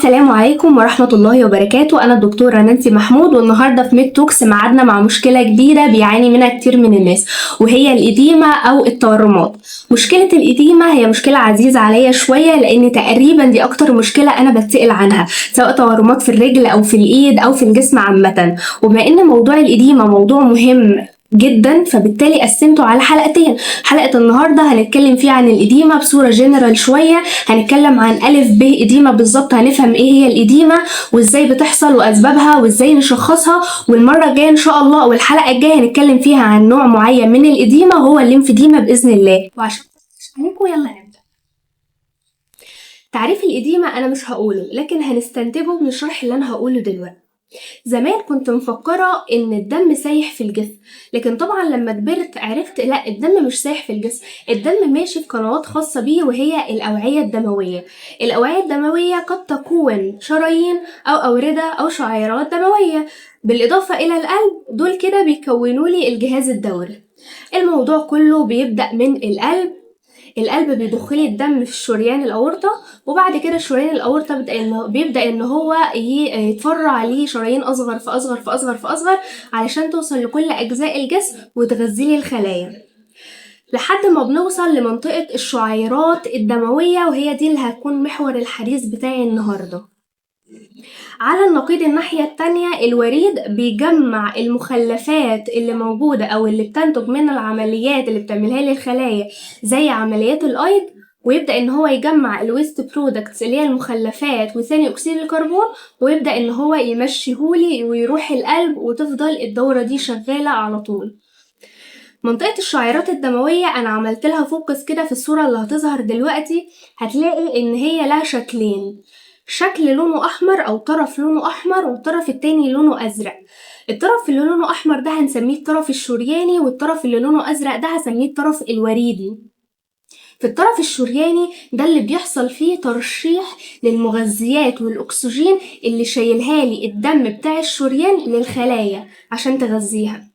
السلام عليكم ورحمة الله وبركاته. أنا الدكتورة نانسي محمود، والنهاردة في ميد توكس معادنا مع مشكلة جديدة بيعاني منها كتير من الناس، وهي الإديمة أو التورمات. مشكلة الإديمة هي مشكلة عزيزة عليا شوية، لأن تقريبا دي أكتر مشكلة أنا بتسأل عنها، سواء تورمات في الرجل أو في الإيد أو في الجسم عامة. وبما إن موضوع الإديمة موضوع مهم جدا، فبالتالي قسمته على حلقتين. حلقة النهاردة هنتكلم فيها عن الإديمة بصورة جنرال شوية، هنتكلم عن ألف ب إديمة بالظبط، هنفهم إيه هي الإديمة وإزاي بتحصل وأسبابها وإزاي نشخصها. والمرة الجاية إن شاء الله والحلقة الجاية هنتكلم فيها عن نوع معين من الإديمة وهو الليمفديما بإذن الله. وعشان عليكم يلا نبدأ. تعريف الإديمة أنا مش هقوله، لكن هنستنتجه من الشرح اللي أنا هقوله دلوقتي. زمان كنت مفكرة إن الدم سايح في الجسم، لكن طبعا لما كبرت عرفت لا، الدم مش سايح في الجسم، الدم ماشي في قنوات خاصة بيه وهي الأوعية الدموية. الأوعية الدموية قد تكون شرايين أو أوردة أو شعيرات دموية، بالإضافة إلى القلب. دول كده بيكونوا لي الجهاز الدوري. الموضوع كله بيبدأ من القلب بيضخلي الدم في الشريان الأورطة، وبعد كده شريان الأورطة بيبدأ إن هو يتفرع عليه شرايين أصغر فأصغر فأصغر فأصغر علشان توصل لكل أجزاء الجسم وتغذي الخلايا، لحد ما بنوصل لمنطقة الشعيرات الدموية، وهي دي اللي هتكون محور الحديث بتاعي النهاردة. على النقيض الناحية التانية، الوريد بيجمع المخلفات اللي موجودة أو اللي بتنتج من العمليات اللي بتعملها لي الخلايا زي عمليات الأيض، ويبدأ إن هو يجمع الويست برودكتس اللي هي المخلفات وثاني أكسيد الكربون، ويبدأ إن هو يمشيهولي ويروح القلب، وتفضل الدورة دي شغالة على طول. منطقة الشعيرات الدموية أنا عملت لها فوكس كده في الصورة اللي هتظهر دلوقتي، هتلاقي إن هي لها شكلين، شكل لونه أحمر أو طرف لونه أحمر، والطرف التاني لونه أزرق. الطرف اللي لونه أحمر ده هنسميه الطرف الشرياني، والطرف اللي لونه أزرق ده هسميه الطرف الوريدي. في الطرف الشرياني ده اللي بيحصل فيه ترشيح للمغذيات والأكسجين اللي شايلها لي الدم بتاع الشريان للخلايا عشان تغذيها.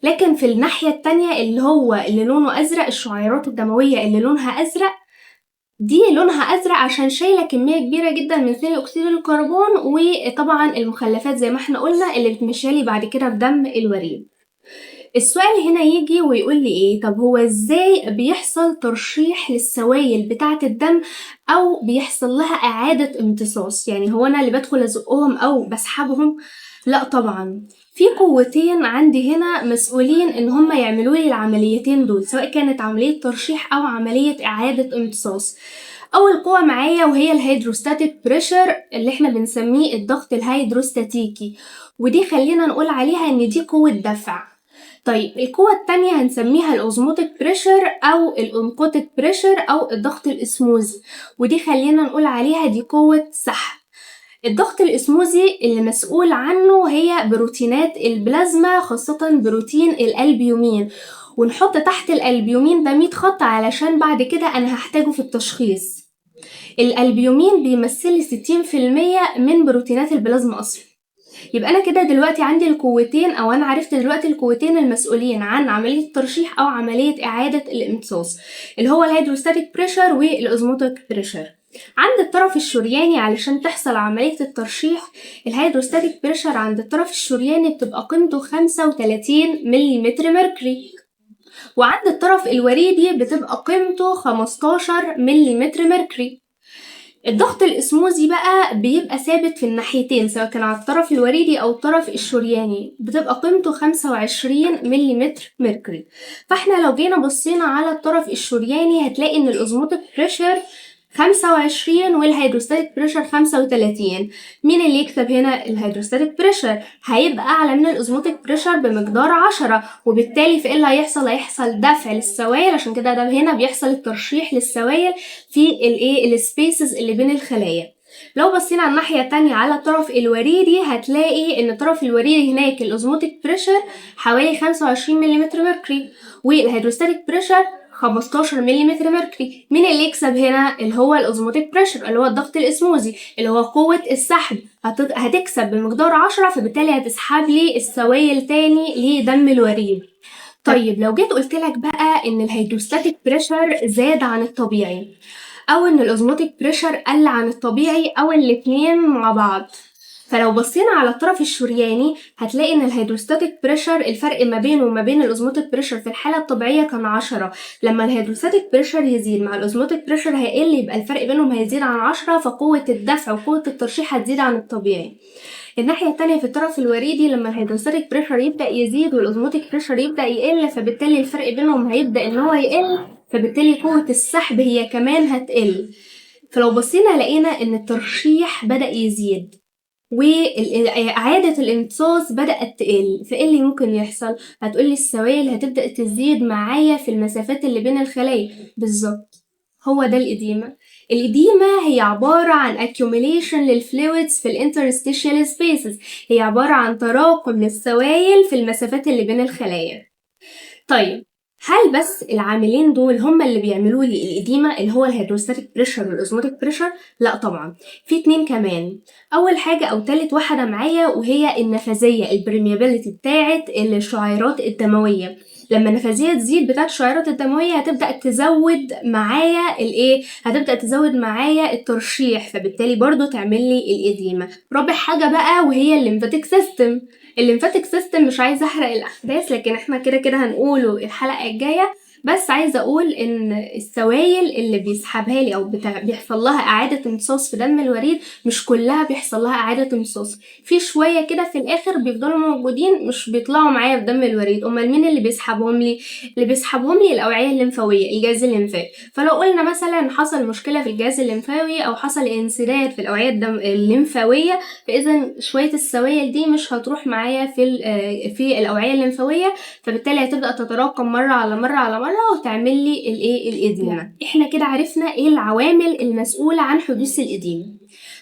لكن في الناحية التانية اللي لونه أزرق، الشعيرات الدموية اللي لونها أزرق دي لونها أزرق عشان شايلة كمية كبيرة جدا من ثاني أكسيد الكربون، وطبعا المخلفات زي ما احنا قلنا اللي بتمشيلي بعد كده في دم الوريد. السؤال هنا يجي ويقول لي ايه؟ طب هو ازاي بيحصل ترشيح للسوائل بتاعة الدم او بيحصل لها اعادة امتصاص؟ يعني هو انا اللي بدخل ازقهم او بسحبهم؟ لا طبعا، في قوتين عندي هنا مسؤولين ان هم يعملوا لي العمليتين دول، سواء كانت عملية ترشيح او عملية اعادة امتصاص. اول قوة معايا وهي الهيدروستاتيك بريشر، اللي احنا بنسميه الضغط الهيدروستاتيكي، ودي خلينا نقول عليها ان دي قوة دفع. طيب القوة التانية هنسميها الأوزموتيك بريشر أو الأونكوتيك بريشر أو الضغط الإسموزي، ودي خلينا نقول عليها دي قوة سحب. الضغط الإسموزي اللي مسؤول عنه هي بروتينات البلازما، خاصة بروتين الألبيومين، ونحط تحت الألبيومين ده 100 خط علشان بعد كده أنا هحتاجه في التشخيص. الألبيومين بيمثل 60% من بروتينات البلازما أصلا. يبقى أنا كده دلوقتي عندي القوتين، أو أنا عرفت دلوقتي القوتين المسؤولين عن عملية الترشيح أو عملية إعادة الامتصاص، اللي هو الهيدروستاتيك بريشر والأوزموتيك بريشر. عند الطرف الشرياني علشان تحصل عملية الترشيح، الهيدروستاتيك بريشر عند الطرف الشرياني بتبقى قيمته 35 ملم ميركوري، وعند الطرف الوريدي بتبقى قيمته 15 ملم ميركوري. الضغط الإسموزي بقى بيبقى ثابت في الناحيتين، سواء كان على الطرف الوريدي أو الطرف الشرياني، بتبقى قيمته 25 ملم ميركوري. فاحنا لو جينا بصينا على الطرف الشرياني هتلاقي إن الأوزموتيك بريشر 25 والهيدروستاتيك بريشر 35. مين اللي يكسب هنا؟ الهيدروستاتيك بريشر هيبقى أعلى من الأوزموتيك بريشر بمقدار 10، وبالتالي في إيه اللي هيحصل؟ هيحصل دفع للسوائل، عشان كده ده هنا بيحصل الترشيح للسوائل في السبيسز اللي بين الخلايا. لو بصينا على الناحية التانية على الطرف الوريدي هتلاقي ان الطرف الوريدي هناك الاوزموتيك بريشر حوالي 25 ملم ميركوري، والهيدروستاتيك بريشر 15 ملم ميركوري. مين اللي يكسب هنا؟ اللي هو الاوزموتيك بريشر، اللي هو الضغط الاسموزي، اللي هو قوة السحب هتكسب بمقدار 10، فبالتالي هتسحب لي السوائل تاني لدم الوريد. طيب لو جيت قلت لك بقى ان الهيدروستاتيك بريشر زاد عن الطبيعي، او ان الاوزموتيك بريشر قل عن الطبيعي او الاتنين مع بعض. فلو بصينا على الطرف الشرياني هتلاقي ان الهيدروستاتيك بريشر الفرق ما بينه وما بين الاوزموتيك بريشر في الحاله الطبيعيه كان 10. لما الهيدروستاتيك بريشر يزيد مع الاوزموتيك بريشر هيقل، يبقى الفرق بينهم هيزيد عن 10، فقوه الدفع وقوه الترشيح هتزيد عن الطبيعي. الناحيه التانية في الطرف الوريدي لما الهيدروستاتيك بريشر يبدا يزيد والاوزموتيك بريشر يبدا يقل، فبالتالي الفرق بينهم هيبدا ان هو يقل، فبالتالي قوه السحب هي كمان هتقل. فلو بصينا لقينا ان الترشيح بدا يزيد وإعادة الامتصاص بدأت تقل، فإيه اللي ممكن يحصل؟ هتقولي السوائل هتبدأ تزيد معايا في المسافات اللي بين الخلايا. بالظبط، هو ده الإديمة. الإديمة هي عبارة عن accumulation للفلويدز في الانترستيشيال سبيسز، هي عبارة عن تراكم للسوائل في المسافات اللي بين الخلايا. طيب، هل بس العاملين دول هما اللي بيعملوا لي الإديمة اللي هو الهيدروستاتيك بريشر والأوزموتيك بريشر؟ لا طبعا، في 2 كمان. أول حاجة أو تالت واحدة معايا وهي النفاذية، البريميابيليتي بتاعت الشعيرات الدموية. لما النفاذية تزيد بتاعت الشعيرات الدموية هتبدأ تزود معايا هتبدأ تزود معايا الترشيح، فبالتالي برضو تعمل لي الإديمة. رابع حاجة بقى وهي الليمفاتيك سيستم. الليمفاتيك سيستم مش عايزه احرق الاحداث، لكن احنا كده هنقوله الحلقه الجايه. بس عايزه اقول ان السوائل اللي بيسحبها لي او بيحصل لها اعاده امتصاص في دم الوريد مش كلها بيحصل لها اعاده امتصاص، في شويه كده في الاخر بيفضلوا موجودين مش بيطلعوا معايا في دم الوريد. امال مين اللي بيسحبهم لي؟ اللي بيسحبهم لي الاوعيه الليمفاويه، الجهاز الليمفاوي. فلو قلنا مثلا حصل مشكله في الجهاز الليمفاوي او حصل انسداد في الاوعيه الليمفاويه، فاذا شويه السوائل دي مش هتروح معايا في الاوعيه الليمفاويه، فبالتالي هتبدا تتراكم مره على مره وتعمل لي الاديمه. احنا كده عرفنا ايه العوامل المسؤوله عن حدوث الاديمه.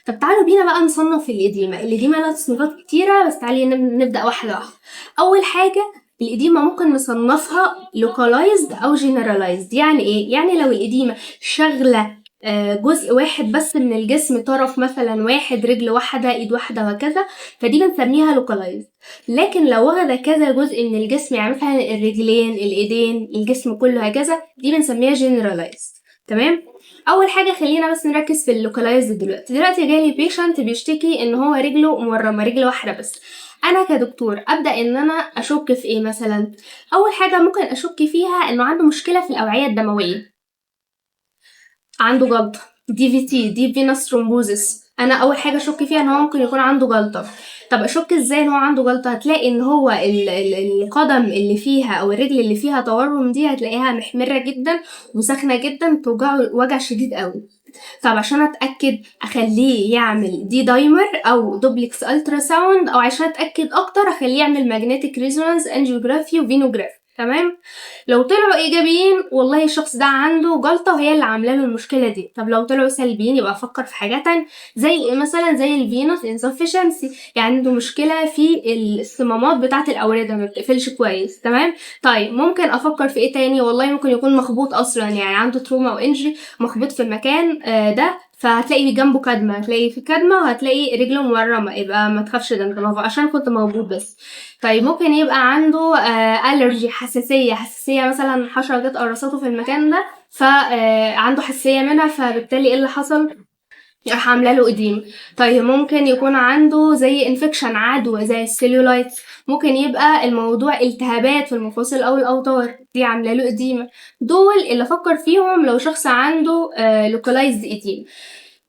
طب تعالوا بينا بقى نصنف الاديمه لها تصنيفات كتيره، بس تعالي نبدا واحده واحده. اول حاجه الإديمة ممكن نصنفها localized أو generalized. يعني إيه؟ يعني لو الإديمة شغلة جزء واحد بس من الجسم، طرف مثلا واحد، رجل واحدة، ايد واحدة، وهكذا، فدي بنسميها localized. لكن لو واخدة كذا جزء من الجسم، يعني مثلا الرجلين، الايدين، الجسم كله، هكذا، دي بنسميها generalized. تمام؟ اول حاجه خلينا بس نركز في اللوكالايزد. دلوقتي جالي بيشنت بيشتكي ان هو رجله مورمه، رجل واحده بس. انا كدكتور ابدا ان انا اشك في ايه مثلا؟ اول حاجه ممكن اشك فيها انه عنده مشكله في الاوعيه الدمويه، عنده جلطه، دي في تي، دي فينوس ثرومبوزس. انا اول حاجه اشك فيها ان هو ممكن يكون عنده جلطه. طب اشك ازاي ان هو عنده جلطه؟ هتلاقي ان هو القدم اللي فيها او الرجل اللي فيها تورم دي هتلاقيها محمره جدا وسخنه جدا، توجعه وجع شديد قوي. طب عشان اتاكد اخليه يعمل دي دايمر او دوبلكس الترا ساوند، او عشان اتاكد اكتر اخليه يعمل ماجنتيك ريزونانس انجيوجرافي وفينوجرافي. تمام؟ لو طلعوا ايجابيين والله الشخص ده عنده جلطه وهي اللي عامله له المشكله دي. طب لو طلعوا سلبيين يبقى افكر في حاجه تانية، زي مثلا زي الفينوس انسفشنسي، يعني عنده مشكله في الصمامات بتاعه الاورده ما بتقفلش كويس. تمام؟ طيب ممكن افكر في ايه تاني؟ والله ممكن يكون مخبوط اصلا، يعني عنده تروما او انجري، مخبوط في المكان ده، فهتلاقي جنبه كدمه، هتلاقي في كدمه وهتلاقي رجله مورمه، يبقى ما تخافش ده انت عشان كنت موجود بس. طيب ممكن يبقى عنده الرجي، حساسيه مثلا حشره جت قرصته في المكان ده، فعنده حساسيه منها، فبالتالي ايه اللي حصل؟ راح عامله له اديم. طيب ممكن يكون عنده زي انفكشن، عدوى زي السيلولايت، ممكن يبقى الموضوع التهابات في المفاصل او الاوتار، دي عامله له اديمه. دول اللي افكر فيهم لو شخص عنده لوكالايزد اديم.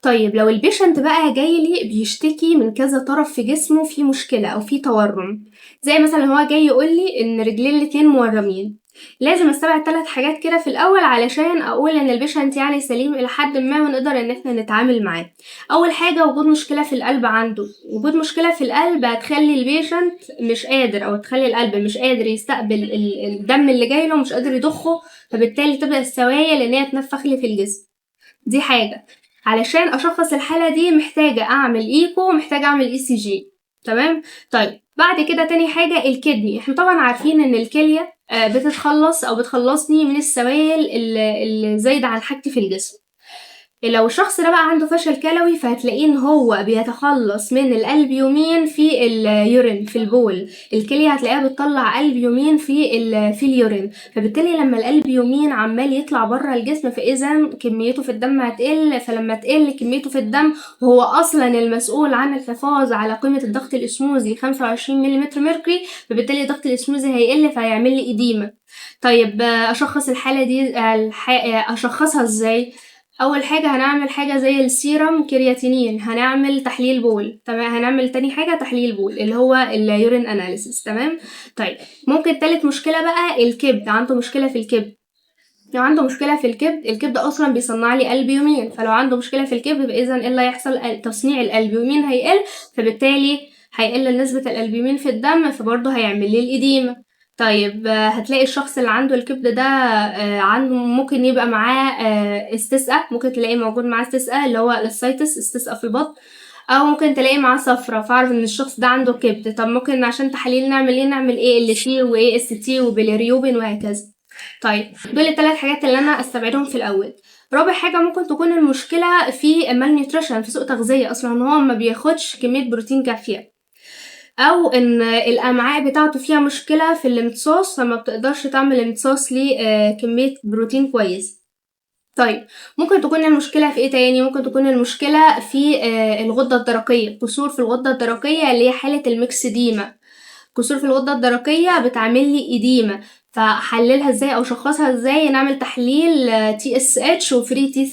طيب لو البيشنت بقى جاي لي بيشتكي من كذا طرف في جسمه في مشكله او في تورم، زي مثلا هو جاي يقول لي ان رجليه الاتنين مورمين، لازم استبعد 3 حاجات كده في الاول علشان اقول ان البيشنت يعني سليم الى حد ما ونقدر ان احنا نتعامل معاه. اول حاجه وجود مشكله في القلب عنده. وجود مشكله في القلب هتخلي البيشنت مش قادر، او تخلي القلب مش قادر يستقبل الدم اللي جاي له، مش قادر يضخه، فبالتالي تبدا السوائل ان هي تنفخ لي في الجسم. دي حاجه. علشان اشخص الحاله دي محتاجه اعمل ايكو، محتاجه اعمل اي سي جي. تمام؟ طيب بعد كده تاني حاجه الكدني. احنا طبعا عارفين ان الكليه بتتخلص او بتخلصني من السوائل اللي زايده عن حاجتي في الجسم. لو الشخص ده بقى عنده فشل كلوي فهتلاقيه ان هو بيتخلص من الالبيومين في اليورين في البول. الكليه هتلاقيها بتطلع البيومين في اليورين، فبالتالي لما الالبيومين عمال يطلع بره الجسم فاذا كميته في الدم هتقل، فلما تقل كميته في الدم وهو اصلا المسؤول عن الحفاظ على قيمه الضغط الاسموزي 25 ملم ميركوري، فبالتالي الضغط الاسموزي هيقل فهيعمل لي اديمه. طيب اشخص الحاله دي اشخصها ازاي؟ اول حاجه هنعمل حاجه زي السيرم كرياتينين، هنعمل تحليل بول، تمام. هنعمل تاني حاجه تحليل بول اللي هو اليورين اناليسيس، تمام. طيب ممكن تالت مشكله بقى الكبد، عنده مشكله في الكبد. لو عنده مشكله في الكبد، الكبد اصلا بيصنع لي البيومين، فلو عنده مشكله في الكبد فاذا ايه اللي هيحصل؟ تصنيع الالبيومين هيقل، فبالتالي هيقل نسبه الالبيومين في الدم، فبرضه هيعمل لي الاديمه. طيب هتلاقي الشخص اللي عنده الكبد ده عنده ممكن يبقى معاه استسقاء، ممكن تلاقيه موجود معاه استسقاء اللي هو الاسايتس، استسقاء في البطن، او ممكن تلاقي معاه صفرة، فاعرف ان الشخص ده عنده كبد. طب ممكن عشان تحاليل نعمل ايه؟ نعمل ايه ال تي وايه اس تي وبيليريوبين وهكذا. طيب دول الثلاث حاجات اللي انا استبعدهم في الاول. رابع حاجه ممكن تكون المشكله في المال نيوتريشن، في سوء تغذيه، اصلا ان هو ما بياخدش كميه بروتين كافيه، او ان الامعاء بتاعته فيها مشكله في الامتصاص فما بتقدرش تعمل امتصاص لكميه بروتين كويس. طيب ممكن تكون المشكله في ايه تاني؟ ممكن تكون المشكله في الغده الدرقيه، قصور في الغده الدرقيه اللي هي حاله الميكسديما. كسور في الغدة الدرقية بتعمل لي إديمة، فحللها ازاي او شخصها ازاي؟ نعمل تحليل تي اس اتش وفري تي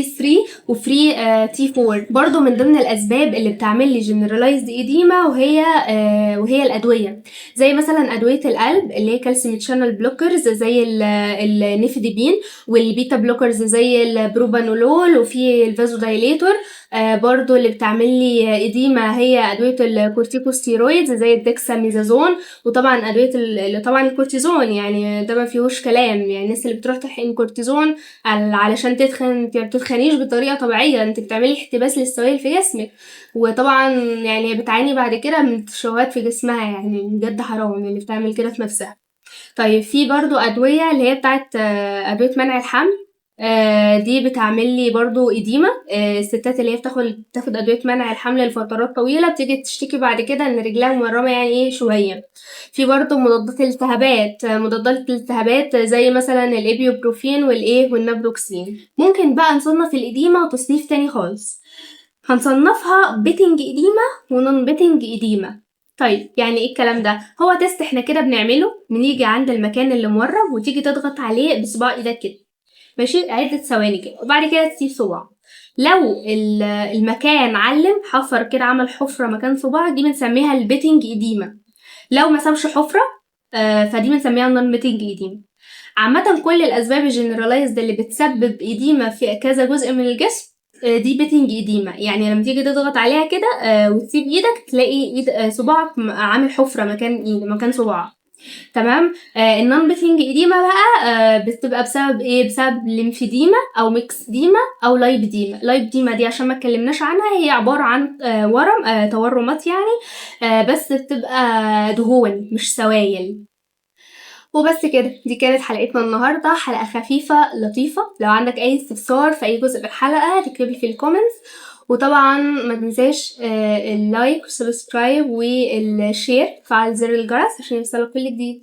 3 وفري تي 4. برضو من ضمن الاسباب اللي بتعمل لي جنرالايزد إديمة وهي الادويه، زي مثلا ادويه القلب اللي هي كالسيوم شانل بلوكرز زي النيفيديبين، والبيتا بلوكرز زي البروبانولول، وفي الفازودايليتور. برضو اللي بتعمل لي إديمة هي أدوية الكورتيكوستيرويدز زي الدكساميزازون، وطبعا أدوية طبعا الكورتيزون، يعني ده ما فيهوش كلام. يعني الناس اللي بتروح تحقن كورتيزون علشان تتخن، انت ما بتتخنيش بطريقة طبيعية، انت بتعملي احتباس للسوائل في جسمك، وطبعا يعني بتعاني بعد كده من تشوهات في جسمها، يعني بجد حرام اللي بتعمل كده في نفسها. طيب في برضو أدوية اللي هي بتاعت أدوية منع الحمل، دي بتعمل لي برضو إديمة. الستات اللي هي بتاخد أدوية منع الحمل لفترات طويلة بتيجي تشتكي بعد كده إن رجلها مورمة يعني إيه شوية. في برضو مضادات الالتهابات، مضادات الالتهابات زي مثلا الإبيوبروفين والنابروكسين. ممكن بقى نصنف الإديمة تصنيف تاني خالص، هنصنفها بيتنج إديمة ونون بيتنج إديمة. طيب يعني ايه الكلام ده؟ هو تيست احنا كده بنعمله، بنيجي عند المكان اللي مورم وتيجي تضغط عليه بصباع ايدك كده، ماشي، عدة ثواني كده، وبعد كده تسيب صباع. لو المكان علم حفر كده، عمل حفرة مكان صباعك، دي بنسميها البيتنج إديمة. لو ما سابش حفرة فدي بنسميها نون بيتنج إديمة. عامة كل الأسباب الجنرالايزد اللي بتسبب إديمة في كذا جزء من الجسم دي بيتنج إديمة. يعني لما تيجي تضغط عليها كده وتسيب ايدك تلاقي ايد صباعك عامل حفرة مكان صباعك، تمام. النون بيتنج إديمة بقى بتبقى بسبب ايه؟ بسبب ليمفيديما او ميكسديما او لايبديما. لايبديما دي عشان ما اتكلمناش عنها، هي عبارة عن ورم، تورمات يعني، بس بتبقى دهون مش سوائل. وبس كده، دي كانت حلقتنا النهاردة، حلقة خفيفة لطيفة. لو عندك أي استفسار في أي جزء من الحلقة تكتبلي في الكومنتس، وطبعا ما تنساش اللايك والسبسكرايب والشير، فعل زر الجرس عشان يوصلك كل جديد.